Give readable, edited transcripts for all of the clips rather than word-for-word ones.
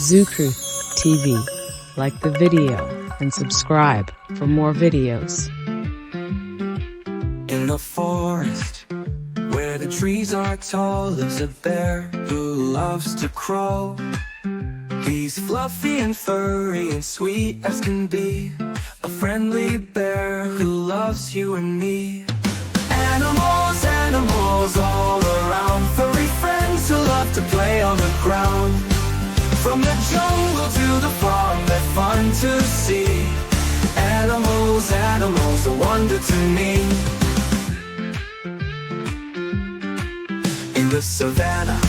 Zukru TV. Like the video and subscribe for more videos. In the forest, where the trees are tall, lives a bear who loves to crawl. He's fluffy and furry and sweet as can be, a friendly bear who loves you and me. Animals, animals all around, furry friends who love to play on the ground. From the jungle to the farm, they're fun to see. Animals, animals, a wonder to me. In the savannah,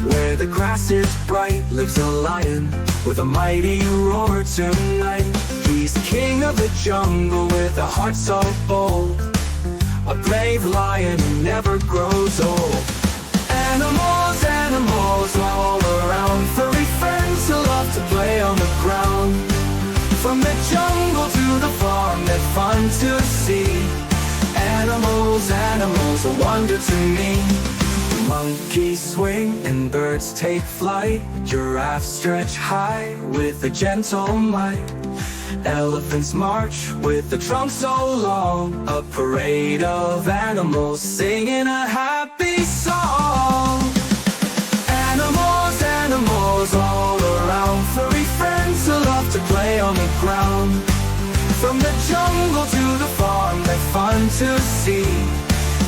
where the grass is bright, lives a lion with a mighty roar tonight. He's king of the jungle with a heart so bold, a brave lion who never grows old. Animals, animals all around, furry friends who love to play on the ground. From the jungle to the farm, they're fun to see. Animals, animals, a wonder to me. Monkeys swing and birds take flight, giraffes stretch high with a gentle might. Elephants march with the trunk so long, a parade of animals singing a happy song. Animals, animals all around, furry friends who love to play on the ground. From the jungle to the farm, they're fun to see.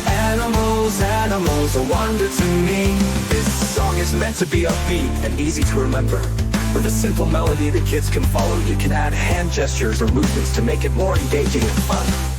Animals, animals, a wonder to me. This song is meant to be upbeat and easy to remember. With a simple melody the kids can follow, you can add hand gestures or movements to make it more engaging and fun.